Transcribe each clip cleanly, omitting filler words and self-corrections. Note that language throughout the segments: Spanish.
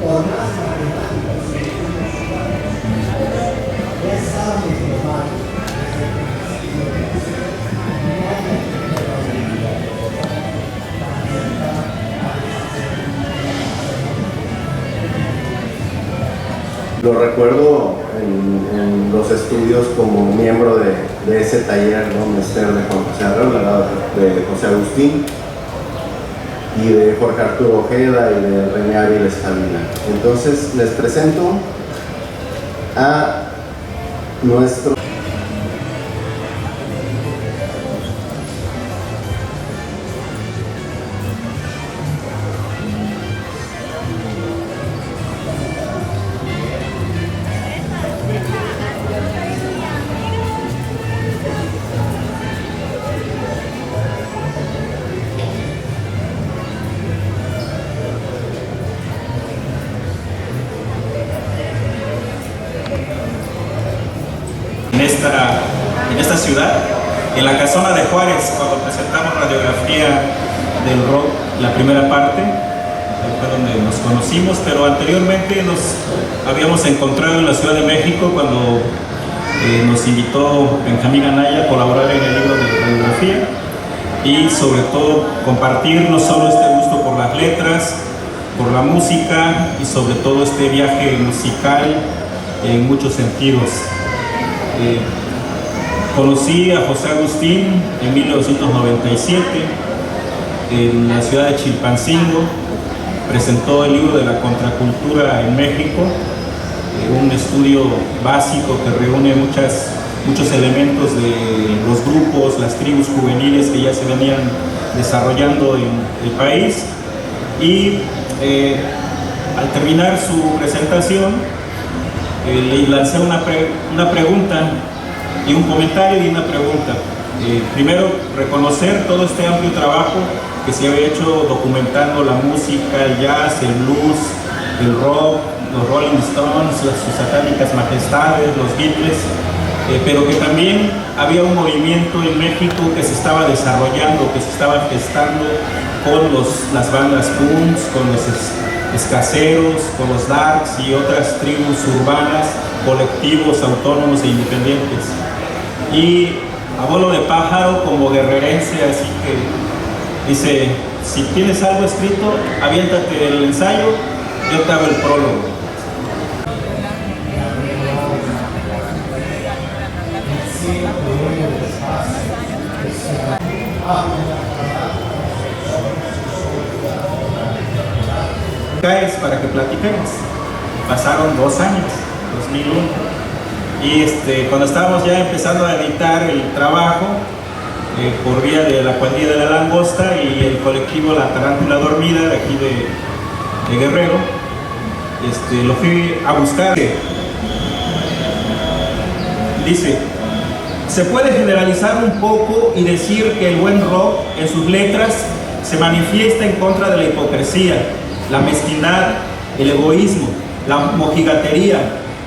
por más matemáticos que ya saben formar Lo recuerdo en los estudios como miembro de ese taller, ¿no? Mester de Juan José Arreola, de José Agustín y de Jorge Arturo Ojeda y de René Áviles Javila. Entonces les presento a nuestro en esta ciudad, en la Casona de Juárez, cuando presentamos radiografía del rock, la primera parte, fue donde nos conocimos, pero anteriormente nos habíamos encontrado en la Ciudad de México cuando nos invitó Benjamín Anaya a colaborar en el libro de radiografía y sobre todo compartir no solo este gusto por las letras, por la música y sobre todo este viaje musical en muchos sentidos. Conocí a José Agustín en 1997 en la ciudad de Chilpancingo. Presentó el libro de la contracultura en México, un estudio básico que reúne muchos elementos de los grupos, las tribus juveniles que ya se venían desarrollando en el país. Y al terminar su presentación, le lancé una pregunta y un comentario y una pregunta. Primero, reconocer todo este amplio trabajo que se había hecho documentando la música, el jazz, el blues, el rock, los Rolling Stones, sus satánicas majestades, los Beatles, pero que también había un movimiento en México que se estaba desarrollando, que se estaba gestando con las bandas punks, con los escaseros, con los darks y otras tribus urbanas, colectivos, autónomos e independientes. Y a vuelo de pájaro, como guerrerense, así que dice, si tienes algo escrito, aviéntate el ensayo, yo te hago el prólogo. Caes para que platiquemos. Pasaron 2 años, 2001, y cuando estábamos ya empezando a editar el trabajo por vía de la cuadrilla de la Langosta y el colectivo La Tarántula Dormida de aquí de Guerrero, lo fui a buscar. Dice, se puede generalizar un poco y decir que el buen rock en sus letras se manifiesta en contra de la hipocresía, la mezquindad, el egoísmo, la mojigatería,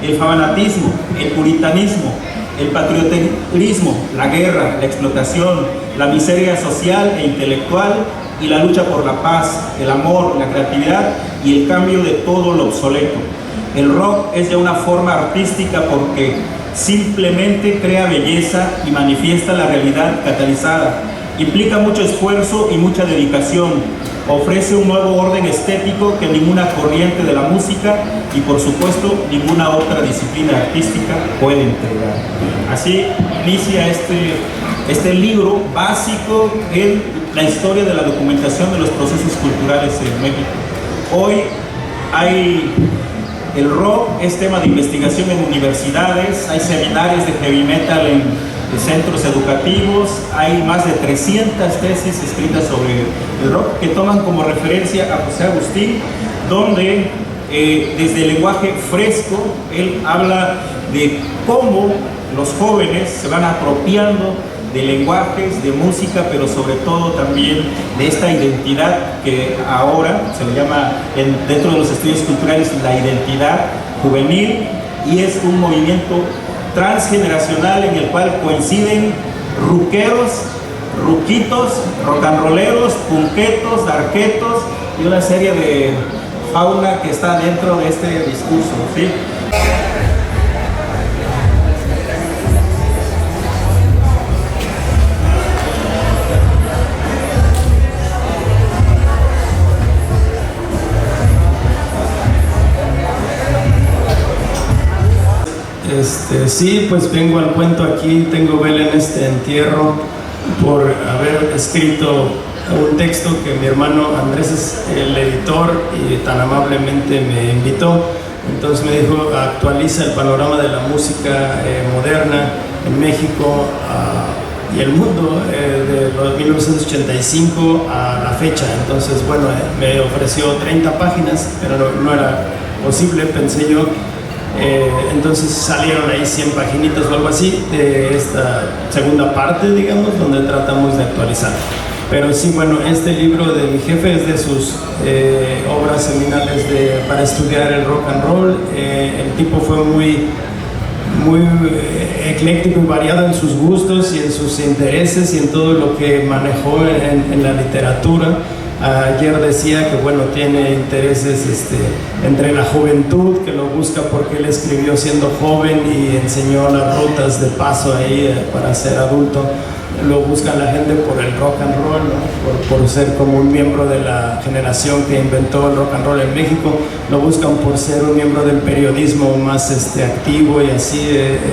el fanatismo, el puritanismo, el patriotismo, la guerra, la explotación, la miseria social e intelectual y la lucha por la paz, el amor, la creatividad y el cambio de todo lo obsoleto. El rock es ya una forma artística porque simplemente crea belleza y manifiesta la realidad catalizada. Implica mucho esfuerzo y mucha dedicación. Ofrece un nuevo orden estético que ninguna corriente de la música y por supuesto ninguna otra disciplina artística puede entregar. Así inicia este libro básico en la historia de la documentación de los procesos culturales en México. Hoy el rock es tema de investigación en universidades, hay seminarios de heavy metal en centros educativos, hay más de 300 tesis escritas sobre el rock que toman como referencia a José Agustín, donde desde el lenguaje fresco él habla de cómo los jóvenes se van apropiando de lenguajes, de música, pero sobre todo también de esta identidad que ahora se le llama dentro de los estudios culturales la identidad juvenil, y es un movimiento transgeneracional en el cual coinciden ruqueros, ruquitos, rock and rolleros, punquetos, darquetos y una serie de psicofauna que está dentro de este discurso, ¿sí? Sí, pues vengo al cuento aquí, tengo vela en este entierro por haber escrito un texto que mi hermano Andrés es el editor y tan amablemente me invitó. Entonces me dijo, actualiza el panorama de la música moderna en México y el mundo de los 1985 a la fecha. Entonces, bueno, me ofreció 30 páginas, pero no era posible, pensé yo. Entonces salieron ahí 100 paginitas o algo así de esta segunda parte, digamos, donde tratamos de actualizar. Pero sí, bueno, este libro de mi jefe es de sus obras seminales para estudiar el rock and roll. El tipo fue muy ecléctico y variado en sus gustos y en sus intereses y en todo lo que manejó en la literatura. Ayer decía que bueno, tiene intereses entre la juventud, que lo busca porque él escribió siendo joven y enseñó las rutas de paso ahí para ser adulto. Lo busca la gente por el rock and roll, ¿no? por ser como un miembro de la generación que inventó el rock and roll en México. Lo buscan por ser un miembro del periodismo más activo y así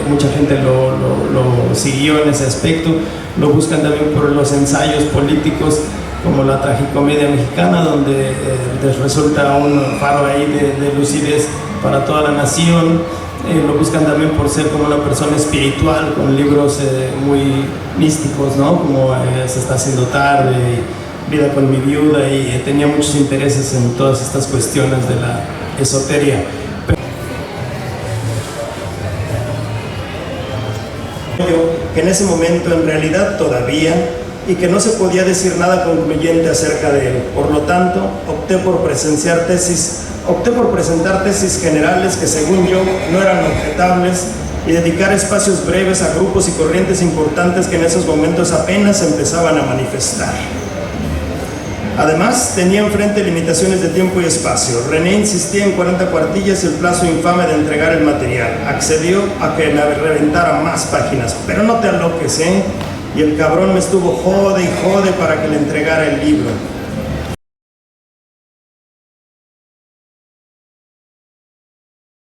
mucha gente lo siguió en ese aspecto. Lo buscan también por los ensayos políticos como la tragicomedia mexicana, donde les resulta un faro ahí de lucidez para toda la nación. Lo buscan también por ser como una persona espiritual, con libros muy místicos, ¿no? Como Se está haciendo tarde, Vida con mi viuda, y tenía muchos intereses en todas estas cuestiones de la esoteria. Que en ese momento en realidad todavía, y que no se podía decir nada concluyente acerca de él. Por lo tanto, opté por presentar tesis generales que según yo no eran objetables y dedicar espacios breves a grupos y corrientes importantes que en esos momentos apenas empezaban a manifestar. Además, tenía enfrente limitaciones de tiempo y espacio. René insistía en 40 cuartillas y el plazo infame de entregar el material. Accedió a que me reventara más páginas, pero no te aloques, ¿eh? Y el cabrón me estuvo jode y jode para que le entregara el libro.